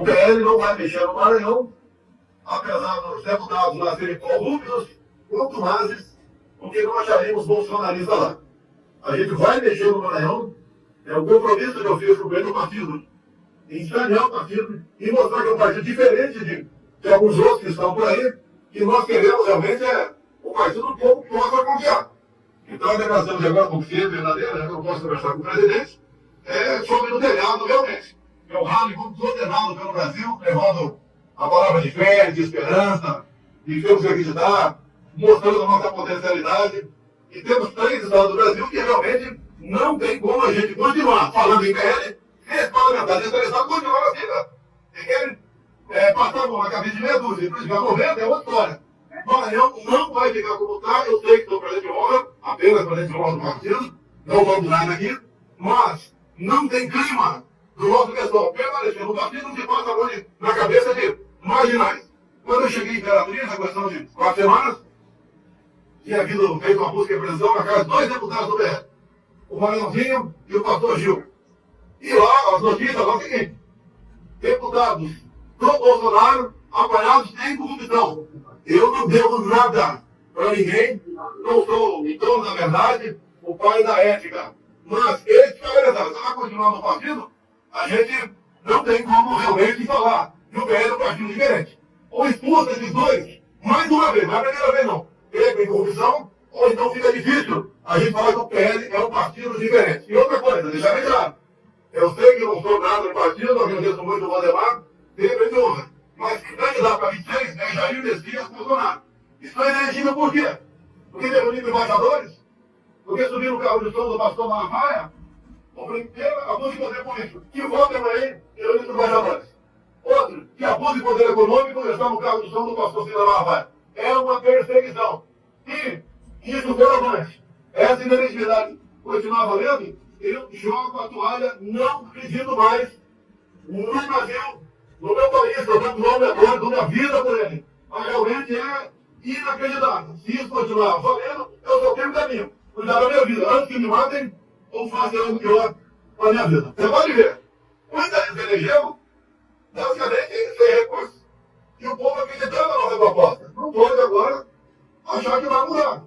O PL não vai mexer no Maranhão, apesar dos deputados lá serem corruptos, contumazes, porque não acharíamos bolsonaristas lá. A gente vai mexer no Maranhão, é um compromisso que eu fiz com o governo do partido, em sanear o partido e mostrar que é um partido diferente de alguns outros que estão por aí, que nós queremos realmente o partido do povo que possa confiar. Então a declaração de agora, como ser verdadeira, já que eu não posso conversar com o presidente, é sobre o telhado realmente. É o rally como condenado pelo Brasil, levando a palavra de fé, de esperança, de temos que acreditar, mostrando a nossa potencialidade. E temos 3 estados do Brasil que realmente não tem como a gente continuar falando em PL, se esse parlamentar desse estado continuar na vida. Se querem passar a mão na cabeça de meia dúzia e prejudicar 90, é outra história. Maranhão não vai ficar como está, eu sei que sou presidente de honra, apenas presidente de honra do partido, não vamos nada aqui, mas não tem clima do nosso pessoal permanecer no partido, não se passa a mão na cabeça de marginais. Quando eu cheguei em Imperatriz, na questão de 4 semanas, tinha feito uma busca e apreensão na casa de 2 deputados do BR, o Maranhãozinho e o pastor Gil. E lá, as notícias lá, é o seguinte: deputados do Bolsonaro apoiados em corrupção. Eu não devo nada para ninguém, não sou o dono da verdade, o pai da ética. Mas eles ficaram, se vai continuar no partido, a gente não tem como realmente falar. E o PL é um partido diferente. Ou expulsa esses dois, mais uma vez, não é a primeira vez não. Pega em corrupção, ou então fica difícil a gente falar que o PL é um partido diferente. E outra coisa, deixar bem claro, eu sei que não sou nada do partido, agradeço muito o Valdemar, sempre de honra. Mas candidato para 26 é Jair Messias Bolsonaro. Isso é elegível por quê? Porque reuniram embaixadores? Porque subiram o carro de som do pastor Malafaia? O primeiro, abuso de poder político. Que votem aí e reuniram embaixadores. Outro, que abuso de poder econômico está no carro de som do pastor Cida Malafaia. É uma perseguição. E isso foi avante. Essa inelegibilidade continuar valendo, eu jogo a toalha, não acredito mais no Brasil, no meu país, eu dou nome agora, dou minha vida por ele. Mas realmente é inacreditável. Se isso continuar valendo, eu só tenho um caminho. Cuidar da minha vida. Antes que me matem, ou façam algo pior com a minha vida. Você pode ver. Muita gente elegeu, basicamente, sem recursos. E o povo acreditando na nossa proposta. Não pode agora achar que vai mudar.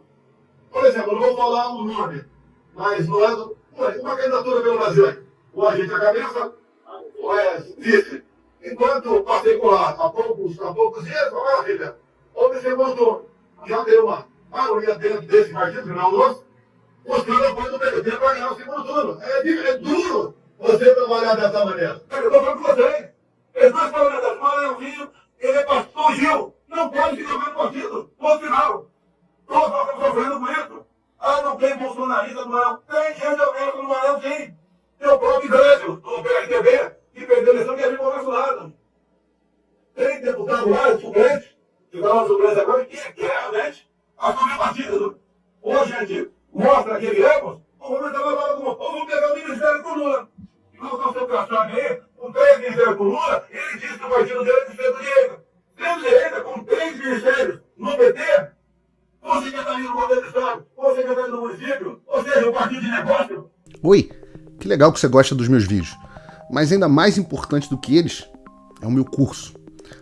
Por exemplo, eu não vou falar o nome, mas no lado, uma candidatura pelo Brasil aí. O agente a cabeça, o vice. Enquanto passei por lá há poucos dias, uma maravilha. Houve segundo turno. Já deu uma maioria dentro desse partido, que não é o nosso, buscando apoio do PDT para ganhar o segundo turno. É duro você trabalhar dessa maneira. Eu estou falando com vocês. Esses 2 parlamentares, Maranhãozinho, ele é pastor Gil. Não pode ficar no partido. Ponto final. Todos nós estamos sofrendo com isso. Ah, não tem bolsonarista no Maranhão. Tem gente honesta no Maranhão, sim. Tem o próprio Grande, do PRTB, que perdeu a eleição, que é vivo ao nosso lado. Tem deputado lá, suplente, que está na suplência agora, que quer realmente assumir o partido. Hoje a gente mostra que viemos, o governo está lá como, vamos pegar o ministério com o Lula. E quando está o seu caçado aí, com 3 ministérios com o Lula, ele disse que o partido dele é de centro-direita. Centro-direita, com 3 ministérios no PT, ou secretaria do governo do Estado, ou secretaria do município, ou seja, um partido de negócio. Oi, que legal que você gosta dos meus vídeos. Mas ainda mais importante do que eles é o meu curso.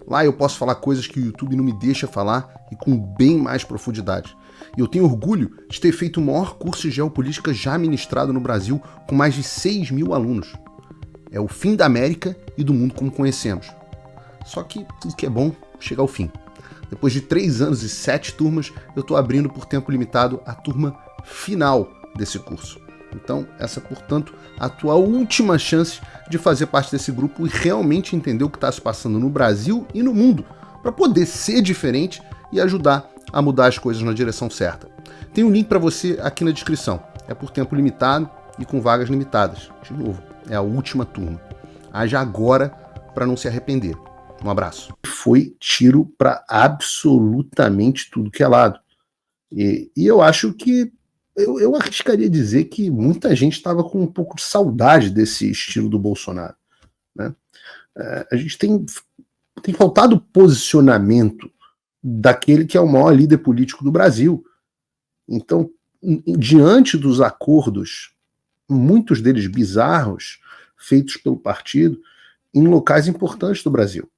Lá eu posso falar coisas que o YouTube não me deixa falar e com bem mais profundidade. E eu tenho orgulho de ter feito o maior curso de geopolítica já ministrado no Brasil, com mais de 6.000 alunos. É o fim da América e do mundo como conhecemos. Só que tudo que é bom chega ao fim. Depois de 3 anos e 7 turmas, eu estou abrindo por tempo limitado a turma final desse curso. Então, essa, portanto, a tua última chance de fazer parte desse grupo e realmente entender o que está se passando no Brasil e no mundo, para poder ser diferente e ajudar a mudar as coisas na direção certa. Tem um link para você aqui na descrição. É por tempo limitado e com vagas limitadas. De novo, é a última turma. Haja agora para não se arrepender. Um abraço. Foi tiro para absolutamente tudo que é lado. E eu acho que eu arriscaria dizer que muita gente estava com um pouco de saudade desse estilo do Bolsonaro, né? A gente tem faltado posicionamento daquele que é o maior líder político do Brasil. Então, diante dos acordos, muitos deles bizarros, feitos pelo partido, em locais importantes do Brasil.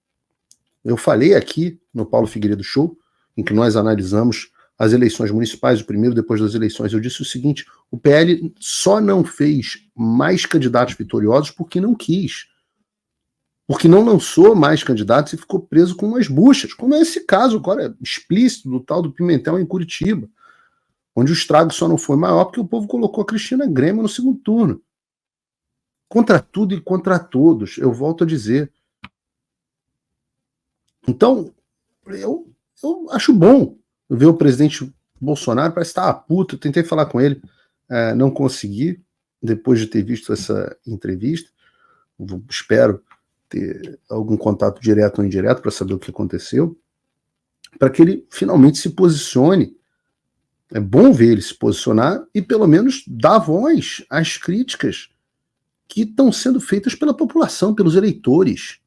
Eu falei aqui no Paulo Figueiredo Show, em que nós analisamos as eleições municipais, o primeiro depois das eleições, eu disse o seguinte: o PL só não fez mais candidatos vitoriosos porque não quis. Porque não lançou mais candidatos e ficou preso com umas buchas, como é esse caso agora explícito do tal do Pimentel em Curitiba, onde o estrago só não foi maior porque o povo colocou a Cristina Grêmio no segundo turno. Contra tudo e contra todos, eu volto a dizer. Então, eu acho bom ver o presidente Bolsonaro, parece que estava puto, eu tentei falar com ele, não consegui, depois de ter visto essa entrevista, espero ter algum contato direto ou indireto para saber o que aconteceu, para que ele finalmente se posicione. É bom ver ele se posicionar e pelo menos dar voz às críticas que estão sendo feitas pela população, pelos eleitores.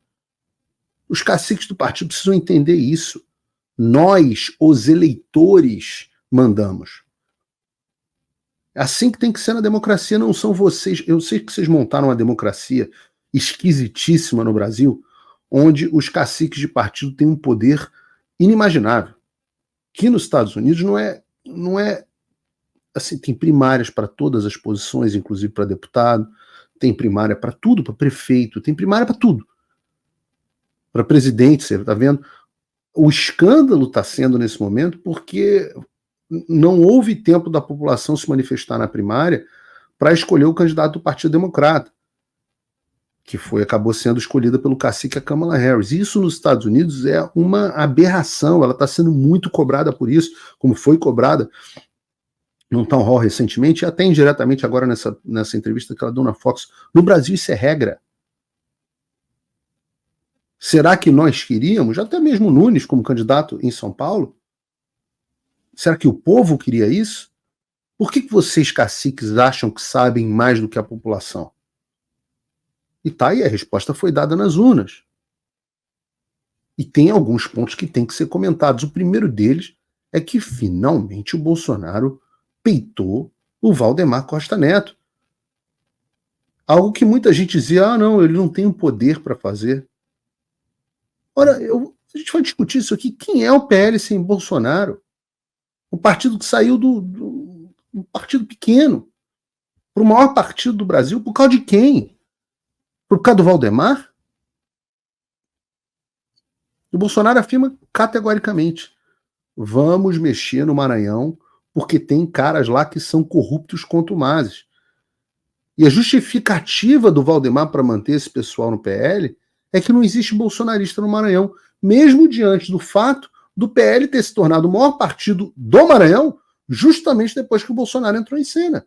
Os caciques do partido precisam entender isso. Nós, os eleitores, mandamos. É assim que tem que ser na democracia, não são vocês. Eu sei que vocês montaram uma democracia esquisitíssima no Brasil, onde os caciques de partido têm um poder inimaginável. Aqui nos Estados Unidos não é assim, tem primárias para todas as posições, inclusive para deputado, tem primária para tudo, para prefeito, tem primária para tudo. Para presidente, você está vendo? O escândalo está sendo nesse momento porque não houve tempo da população se manifestar na primária para escolher o candidato do Partido Democrata, que acabou sendo escolhida pelo cacique a Kamala Harris. Isso nos Estados Unidos é uma aberração, ela está sendo muito cobrada por isso, como foi cobrada num town hall recentemente, e até indiretamente agora nessa entrevista que ela deu na Fox. No Brasil isso é regra. Será que nós queríamos, até mesmo Nunes como candidato em São Paulo? Será que o povo queria isso? Por que vocês, caciques, acham que sabem mais do que a população? E tá aí, a resposta foi dada nas urnas. E tem alguns pontos que têm que ser comentados. O primeiro deles é que finalmente o Bolsonaro peitou o Valdemar Costa Neto. Algo que muita gente dizia, não, ele não tem o poder para fazer. Ora, a gente vai discutir isso aqui. Quem é o PL sem Bolsonaro? O partido que saiu do partido pequeno para o maior partido do Brasil, por causa de quem? Por causa do Valdemar? O Bolsonaro afirma categoricamente: vamos mexer no Maranhão porque tem caras lá que são corruptos contumazes. E a justificativa do Valdemar para manter esse pessoal no PL é que não existe bolsonarista no Maranhão, mesmo diante do fato do PL ter se tornado o maior partido do Maranhão justamente depois que o Bolsonaro entrou em cena.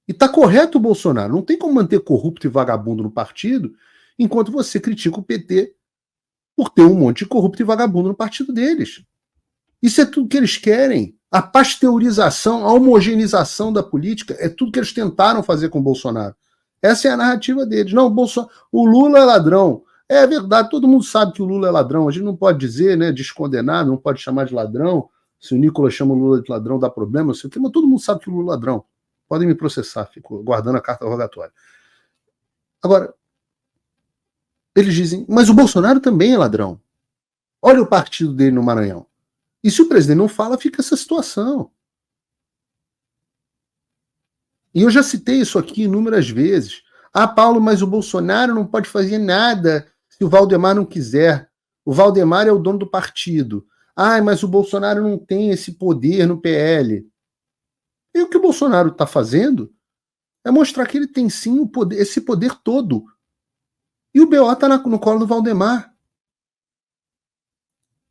E está correto o Bolsonaro, não tem como manter corrupto e vagabundo no partido enquanto você critica o PT por ter um monte de corrupto e vagabundo no partido deles. Isso é tudo que eles querem. A pasteurização, a homogeneização da política é tudo que eles tentaram fazer com o Bolsonaro. Essa é a narrativa deles. Não, o Lula é ladrão. É verdade, todo mundo sabe que o Lula é ladrão. A gente não pode dizer, né, descondenar, não pode chamar de ladrão. Se o Nicolas chama o Lula de ladrão, dá problema, não sei o quê, mas todo mundo sabe que o Lula é ladrão. Podem me processar, fico guardando a carta rogatória. Agora, eles dizem, mas o Bolsonaro também é ladrão. Olha o partido dele no Maranhão. E se o presidente não fala, fica essa situação. E eu já citei isso aqui inúmeras vezes. Ah, Paulo, mas o Bolsonaro não pode fazer nada se o Valdemar não quiser. O Valdemar é o dono do partido. Ah, mas o Bolsonaro não tem esse poder no PL. E o que o Bolsonaro está fazendo é mostrar que ele tem sim o poder, esse poder todo. E o BO está no colo do Valdemar.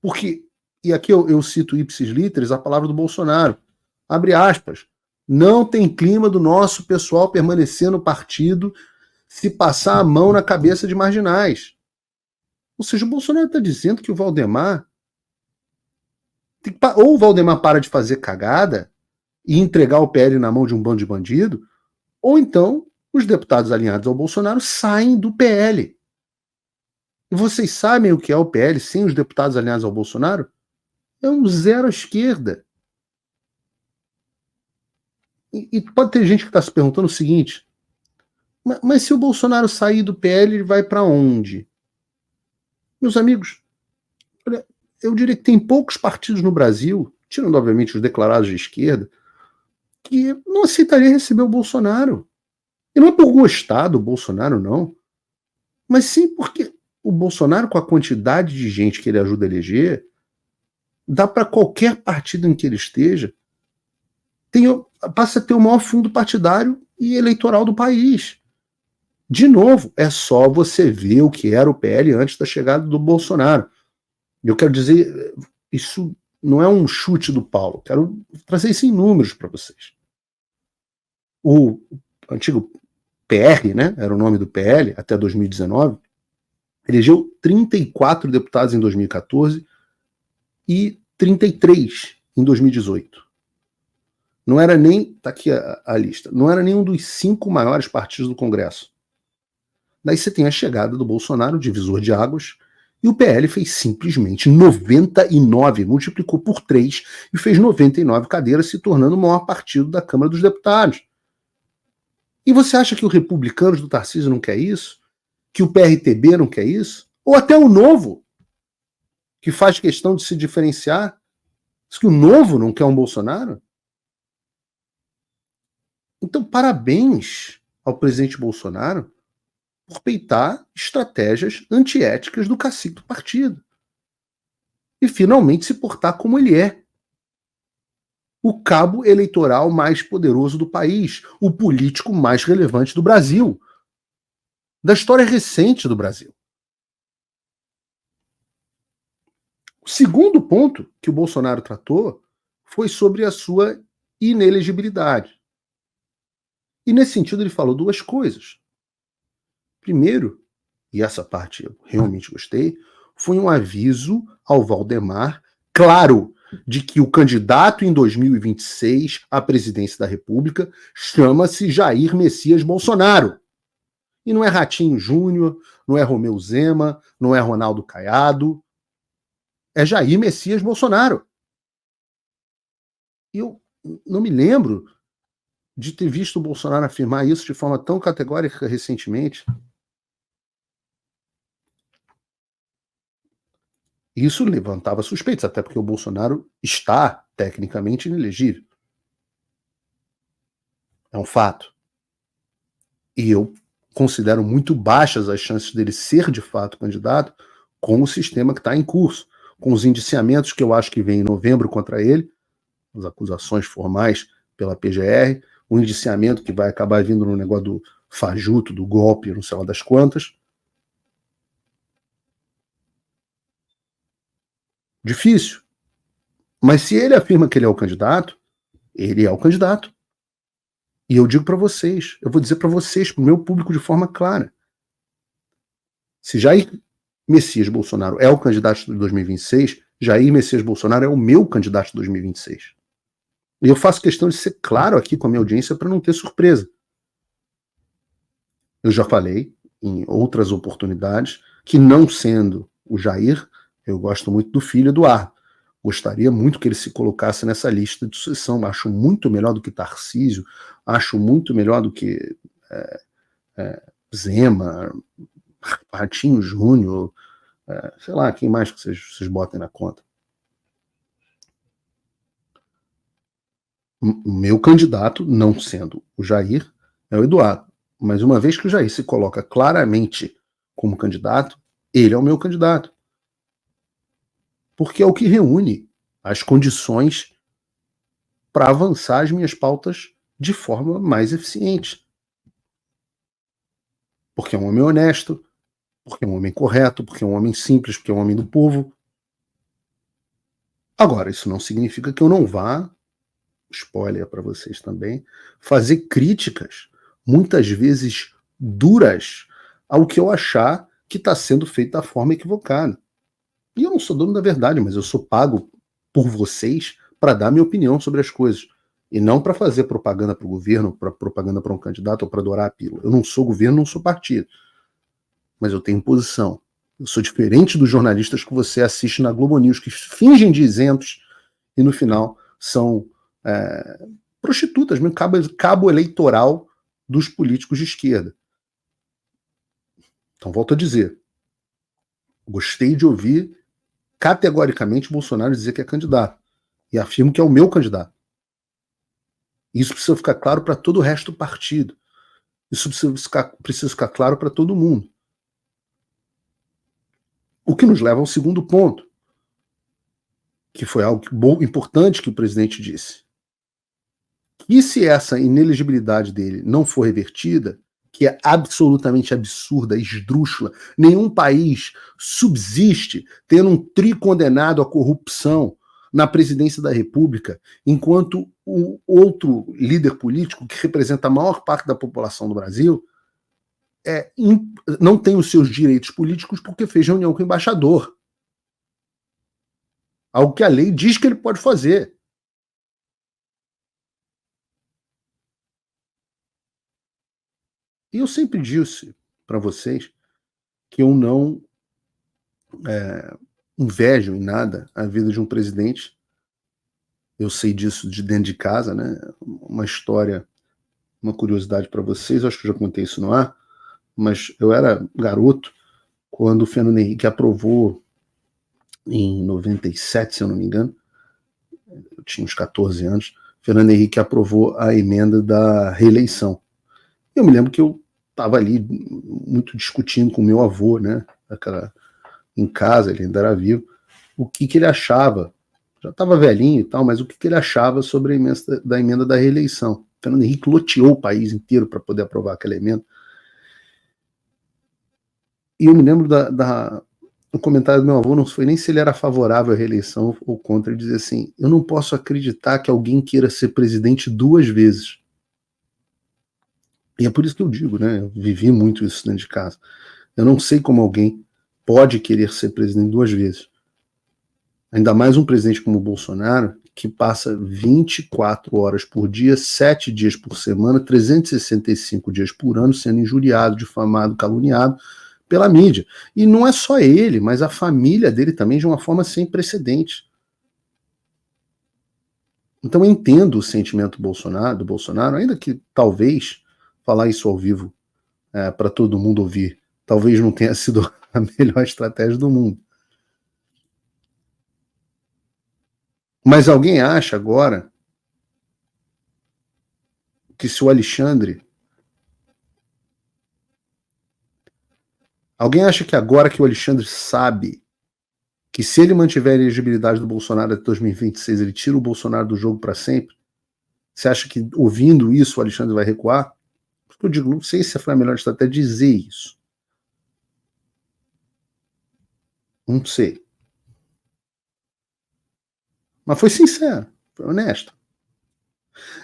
Porque, e aqui eu cito ipsis literis a palavra do Bolsonaro, abre aspas, não tem clima do nosso pessoal permanecer no partido se passar a mão na cabeça de marginais. Ou seja, o Bolsonaro está dizendo que o Valdemar, ou o Valdemar para de fazer cagada e entregar o PL na mão de um bando de bandido, ou então os deputados alinhados ao Bolsonaro saem do PL. E vocês sabem o que é o PL sem os deputados alinhados ao Bolsonaro? É um zero à esquerda. E pode ter gente que está se perguntando o seguinte, Mas se o Bolsonaro sair do PL, ele vai para onde? Meus amigos, olha, eu diria que tem poucos partidos no Brasil, tirando obviamente os declarados de esquerda, que não aceitaria receber o Bolsonaro. E não é por gostar do Bolsonaro, não, mas sim porque o Bolsonaro, com a quantidade de gente que ele ajuda a eleger, dá para qualquer partido em que ele esteja, passa a ter o maior fundo partidário e eleitoral do país. De novo, é só você ver o que era o PL antes da chegada do Bolsonaro. Eu quero dizer, isso não é um chute do Paulo, quero trazer isso em números para vocês. O antigo PR, né, era o nome do PL, até 2019, elegeu 34 deputados em 2014 e 33 em 2018. Não era nem, tá aqui a lista, não era nenhum dos 5 maiores partidos do Congresso. Daí você tem a chegada do Bolsonaro, divisor de águas, e o PL fez simplesmente 99, multiplicou por 3 e fez 99 cadeiras, se tornando o maior partido da Câmara dos Deputados. E você acha que os republicanos do Tarcísio não quer isso? Que o PRTB não quer isso? Ou até o Novo, que faz questão de se diferenciar? Diz que o Novo não quer um Bolsonaro? Então, parabéns ao presidente Bolsonaro por peitar estratégias antiéticas do cacique do partido. E finalmente se portar como ele é. O cabo eleitoral mais poderoso do país, o político mais relevante do Brasil, da história recente do Brasil. O segundo ponto que o Bolsonaro tratou foi sobre a sua inelegibilidade. E nesse sentido ele falou 2 coisas. Primeiro, e essa parte eu realmente gostei, foi um aviso ao Valdemar, claro, de que o candidato em 2026 à presidência da República chama-se Jair Messias Bolsonaro. E não é Ratinho Júnior, não é Romeu Zema, não é Ronaldo Caiado, é Jair Messias Bolsonaro. Eu não me lembro de ter visto o Bolsonaro afirmar isso de forma tão categórica recentemente. Isso levantava suspeitas, até porque o Bolsonaro está tecnicamente inelegível. É um fato. E eu considero muito baixas as chances dele ser de fato candidato com o sistema que está em curso, com os indiciamentos que eu acho que vem em novembro contra ele, as acusações formais pela PGR, o indiciamento que vai acabar vindo no negócio do fajuto, do golpe, não sei lá das quantas. Difícil. Mas se ele afirma que ele é o candidato, ele é o candidato. E eu digo para vocês, eu vou dizer para vocês, para o meu público de forma clara. Se Jair Messias Bolsonaro é o candidato de 2026, Jair Messias Bolsonaro é o meu candidato de 2026. E eu faço questão de ser claro aqui com a minha audiência para não ter surpresa. Eu já falei em outras oportunidades que, não sendo o Jair, eu gosto muito do filho Eduardo. Gostaria muito que ele se colocasse nessa lista de sucessão. Acho muito melhor do que Tarcísio, acho muito melhor do que Zema, Ratinho Júnior, sei lá, quem mais que vocês botem na conta. O meu candidato, não sendo o Jair, é o Eduardo. Mas uma vez que o Jair se coloca claramente como candidato, ele é o meu candidato. Porque é o que reúne as condições para avançar as minhas pautas de forma mais eficiente. Porque é um homem honesto, porque é um homem correto, porque é um homem simples, porque é um homem do povo. Agora, isso não significa que eu não vá, spoiler para vocês também, fazer críticas, muitas vezes duras, ao que eu achar que está sendo feito da forma equivocada. E eu não sou dono da verdade, mas eu sou pago por vocês para dar minha opinião sobre as coisas. E não para fazer propaganda para o governo, para propaganda para um candidato ou para adorar a pílula. Eu não sou governo, não sou partido. Mas eu tenho posição. Eu sou diferente dos jornalistas que você assiste na Globo News, que fingem de isentos e no final são prostitutas, mesmo cabo eleitoral dos políticos de esquerda. Então, volto a dizer, gostei de ouvir categoricamente o Bolsonaro dizer que é candidato. E afirmo que é o meu candidato. Isso precisa ficar claro para todo o resto do partido. Isso precisa ficar claro para todo mundo. O que nos leva ao segundo ponto, que foi algo importante que o presidente disse. E se essa inelegibilidade dele não for revertida, que é absolutamente absurda, esdrúxula, nenhum país subsiste tendo um tricondenado à corrupção na presidência da República, enquanto o outro líder político, que representa a maior parte da população do Brasil, não tem os seus direitos políticos porque fez reunião com o embaixador. Algo que a lei diz que ele pode fazer. E eu sempre disse para vocês que eu não invejo em nada a vida de um presidente. Eu sei disso de dentro de casa, né? Uma história, uma curiosidade para vocês, eu acho que eu já contei isso no ar, mas eu era garoto quando o Fernando Henrique aprovou, em 97, se eu não me engano, eu tinha uns 14 anos, Fernando Henrique aprovou a emenda da reeleição. Eu me lembro que eu estava ali muito discutindo com meu avô, né, em casa, ele ainda era vivo, o que ele achava, já estava velhinho e tal, mas o que ele achava sobre a emenda da reeleição. Fernando Henrique loteou o país inteiro para poder aprovar aquela emenda. E eu me lembro do comentário do meu avô, não foi nem se ele era favorável à reeleição ou contra, ele dizia assim: eu não posso acreditar que alguém queira ser presidente 2 vezes. E é por isso que eu digo, né? Eu vivi muito isso dentro de casa. Eu não sei como alguém pode querer ser presidente 2 vezes. Ainda mais um presidente como o Bolsonaro, que passa 24 horas por dia, 7 dias por semana, 365 dias por ano, sendo injuriado, difamado, caluniado pela mídia. E não é só ele, mas a família dele também, de uma forma sem precedentes. Então eu entendo o sentimento do Bolsonaro, ainda que talvez falar isso ao vivo para todo mundo ouvir, talvez não tenha sido a melhor estratégia do mundo. Mas alguém acha agora que se o Alexandre... Alguém acha que agora que o Alexandre sabe que se ele mantiver a elegibilidade do Bolsonaro até 2026, ele tira o Bolsonaro do jogo para sempre? Você acha que ouvindo isso o Alexandre vai recuar? Eu digo, não sei se foi a melhor estratégia dizer isso. Não sei. Mas foi sincero, foi honesto.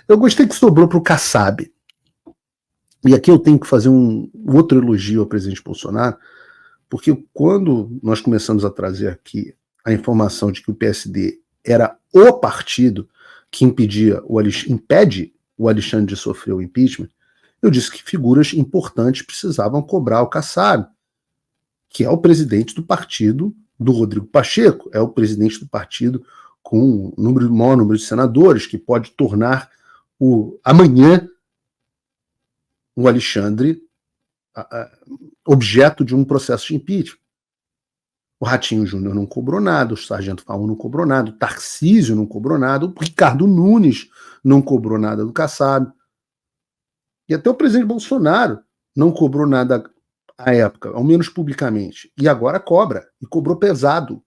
Eu gostei que sobrou para o Kassab. E aqui eu tenho que fazer um outro elogio ao presidente Bolsonaro, porque quando nós começamos a trazer aqui a informação de que o PSD era o partido que impede o Alexandre de sofrer o impeachment, eu disse que figuras importantes precisavam cobrar o Kassab, que é o presidente do partido do Rodrigo Pacheco, é o presidente do partido com o maior número de senadores, que pode tornar amanhã o Alexandre objeto de um processo de impeachment. O Ratinho Júnior não cobrou nada, o Sargento Faun não cobrou nada, o Tarcísio não cobrou nada, o Ricardo Nunes não cobrou nada do Kassab. E até o presidente Bolsonaro não cobrou nada à época, ao menos publicamente. E agora cobra, e cobrou pesado.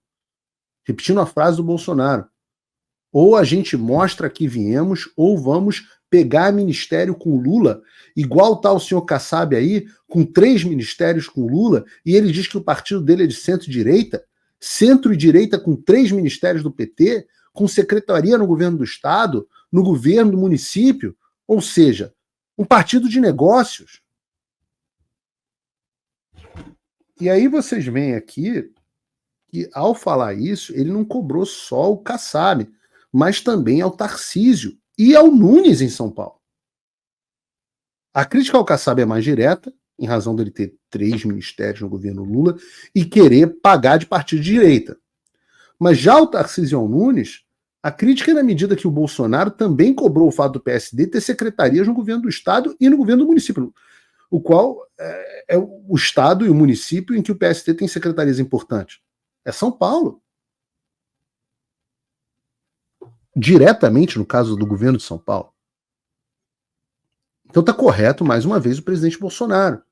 Repetindo a frase do Bolsonaro: ou a gente mostra que viemos, ou vamos pegar ministério com Lula, igual tá o senhor Kassab aí, com 3 ministérios com Lula, e ele diz que o partido dele é de centro-direita, centro-direita com 3 ministérios do PT, com secretaria no governo do Estado, no governo do município, ou seja, um partido de negócios. E aí vocês veem aqui que, ao falar isso, ele não cobrou só o Kassab, mas também ao Tarcísio e ao Nunes em São Paulo. A crítica ao Kassab é mais direta, em razão dele ter 3 ministérios no governo Lula e querer pagar de partido de direita. Mas já o Tarcísio e ao Nunes, a crítica é na medida que o Bolsonaro também cobrou o fato do PSD ter secretarias no governo do Estado e no governo do município. o qual é o estado e o município em que o PST tem secretarias importantes. É São Paulo. Diretamente no caso do governo de São Paulo. Então está correto, mais uma vez, o presidente Bolsonaro.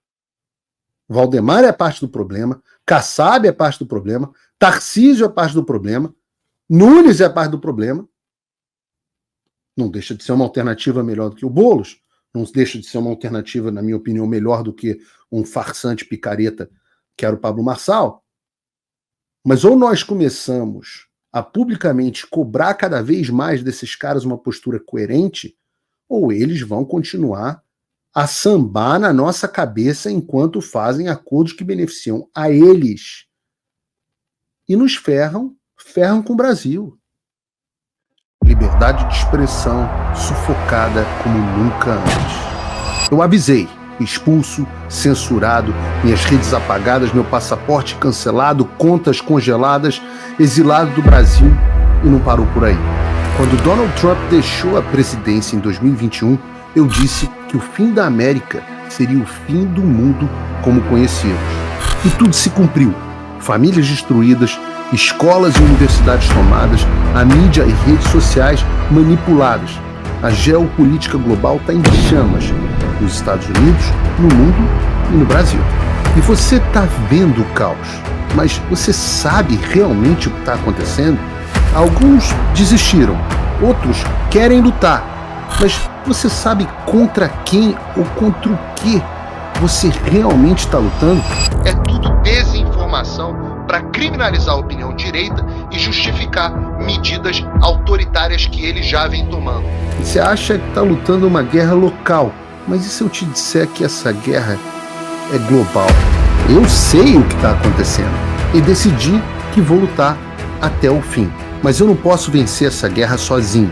Valdemar é parte do problema, Kassab é parte do problema, Tarcísio é parte do problema, Nunes é parte do problema. Não deixa de ser uma alternativa melhor do que o Boulos, não deixa de ser uma alternativa, na minha opinião, melhor do que um farsante picareta que era o Pablo Marçal. Mas ou nós começamos a publicamente cobrar cada vez mais desses caras uma postura coerente, ou eles vão continuar a sambar na nossa cabeça enquanto fazem acordos que beneficiam a eles. E nos ferram com o Brasil. Liberdade de expressão sufocada como nunca antes. Eu avisei, expulso, censurado, minhas redes apagadas, meu passaporte cancelado, contas congeladas, exilado do Brasil, e não parou por aí. Quando Donald Trump deixou a presidência em 2021, eu disse que o fim da América seria o fim do mundo como conhecíamos. E tudo se cumpriu. Famílias destruídas, escolas e universidades tomadas, a mídia e redes sociais manipuladas. A geopolítica global está em chamas, nos Estados Unidos, no mundo e no Brasil. E você está vendo o caos, mas você sabe realmente o que está acontecendo? Alguns desistiram, outros querem lutar, mas você sabe contra quem ou contra o que você realmente está lutando? É tudo desinformação para criminalizar a opinião direita e justificar medidas autoritárias que ele já vem tomando. Você acha que está lutando uma guerra local, mas e se eu te disser que essa guerra é global? Eu sei o que está acontecendo e decidi que vou lutar até o fim. Mas eu não posso vencer essa guerra sozinho.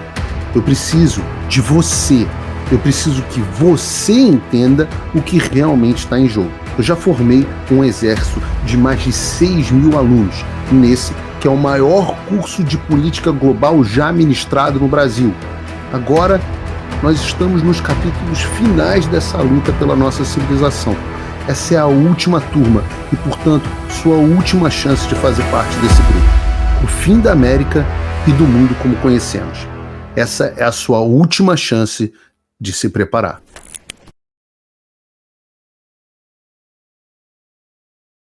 Eu preciso de você. Eu preciso que você entenda o que realmente está em jogo. Eu já formei um exército de mais de 6.000 alunos, nesse que é o maior curso de política global já ministrado no Brasil. Agora, nós estamos nos capítulos finais dessa luta pela nossa civilização. Essa é a última turma e, portanto, sua última chance de fazer parte desse grupo. O fim da América e do mundo como conhecemos. Essa é a sua última chance de se preparar.